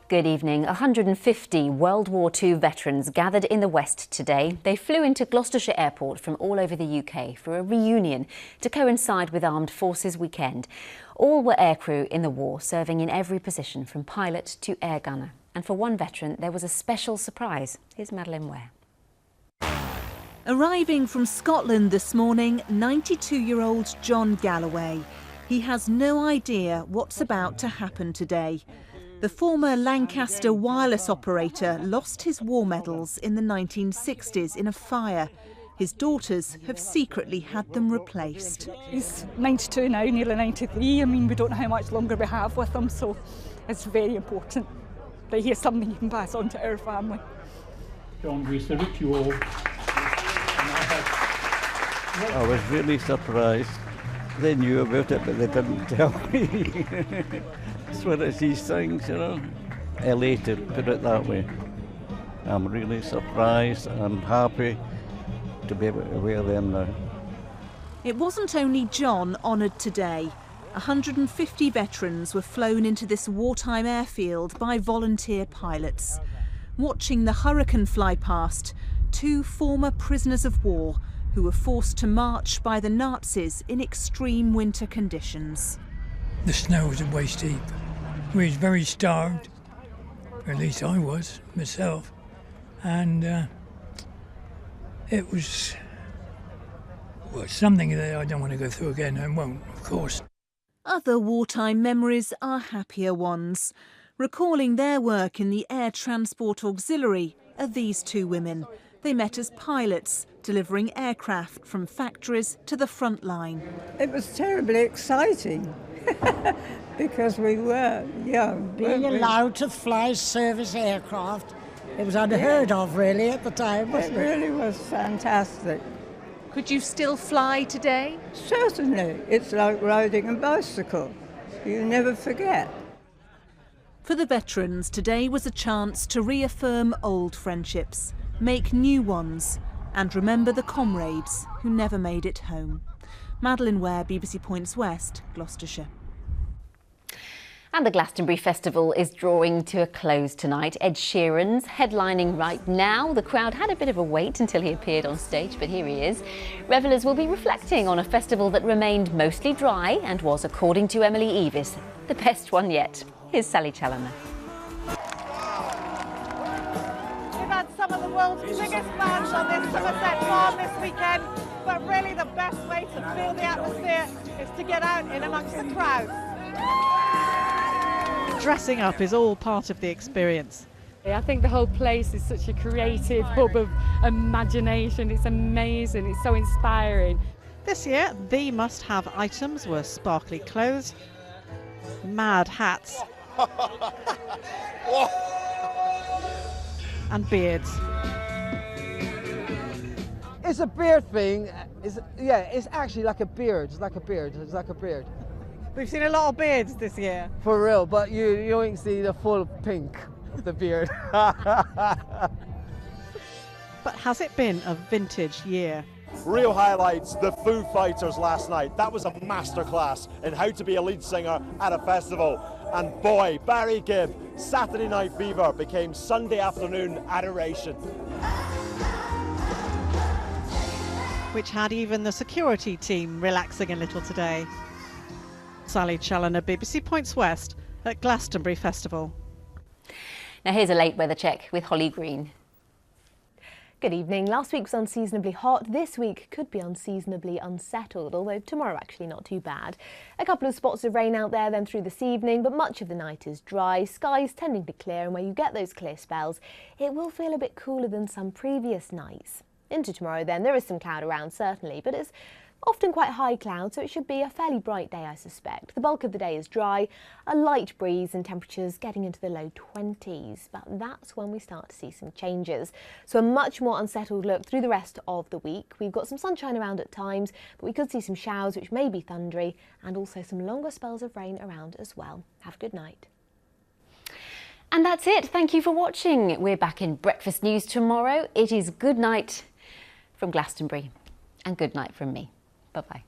Good evening. 150 World War II veterans gathered in the West today. They flew into Gloucestershire Airport from all over the UK for a reunion to coincide with Armed Forces Weekend. All were aircrew in the war, serving in every position from pilot to air gunner. And for one veteran, there was a special surprise. Here's Madeline Ware. Arriving from Scotland this morning, 92-year-old John Galloway. He has no idea what's about to happen today. The former Lancaster wireless operator lost his war medals in the 1960s in a fire. His daughters have secretly had them replaced. He's 92 now, nearly 93. I mean, we don't know how much longer we have with him, so it's very important that he has something you can pass on to our family. John, we salute you all. I was really surprised. They knew about it, but they didn't tell me. That's what it's these things, you know. Elated, put it that way. I'm really surprised and happy to be able to wear them now. It wasn't only John honoured today. 150 veterans were flown into this wartime airfield by volunteer pilots. Watching the Hurricane fly past, two former prisoners of war who were forced to march by the Nazis in extreme winter conditions. The snow was waist deep. We was very starved, or at least I was myself, and it was something that I don't want to go through again. I won't, of course. Other wartime memories are happier ones. Recalling their work in the Air Transport Auxiliary are these two women. They met as pilots, delivering aircraft from factories to the front line. It was terribly exciting because we were young. Being allowed to fly service aircraft, it was unheard of really at the time, wasn't it? It really was fantastic. Could you still fly today? Certainly. It's like riding a bicycle. You never forget. For the veterans, today was a chance to reaffirm old friendships, make new ones, and remember the comrades who never made it home. Madeline Ware, BBC Points West, Gloucestershire. And the Glastonbury Festival is drawing to a close tonight. Ed Sheeran's headlining right now. The crowd had a bit of a wait until he appeared on stage, but here he is. Revellers will be reflecting on a festival that remained mostly dry and was, according to Emily Eavis, the best one yet. Here's Sally Challoner. We've had some of the world's biggest bands on this Somerset farm this weekend, but really the best way to feel the atmosphere is to get out in amongst the crowd. Dressing up is all part of the experience. I think the whole place is such a creative hub of imagination. It's amazing, it's so inspiring. This year, the must-have items were sparkly clothes, mad hats, and beards. It's a beard thing. It's actually like a beard. It's like a beard. It's like a beard. We've seen a lot of beards this year. For real, but you don't see the full pink of the beard. But has it been a vintage year? Real highlights, the Foo Fighters last night. That was a masterclass in how to be a lead singer at a festival. And boy, Barry Gibb, Saturday Night Fever became Sunday afternoon adoration. Which had even the security team relaxing a little today. Sally Challoner, BBC Points West at Glastonbury Festival. Now here's a late weather check with Holly Green. Good evening. Last week was unseasonably hot. This week could be unseasonably unsettled, although tomorrow actually not too bad. A couple of spots of rain out there then through this evening, but much of the night is dry. Skies tending to clear, and where you get those clear spells, it will feel a bit cooler than some previous nights. Into tomorrow then, there is some cloud around certainly, but it's often quite high cloud, so it should be a fairly bright day, I suspect. The bulk of the day is dry, a light breeze and temperatures getting into the low 20s, but that's when we start to see some changes. So a much more unsettled look through the rest of the week. We've got some sunshine around at times, but we could see some showers which may be thundery, and also some longer spells of rain around as well. Have a good night. And that's it. Thank you for watching. We're back in Breakfast News tomorrow. It is good night from Glastonbury and good night from me. Bye-bye.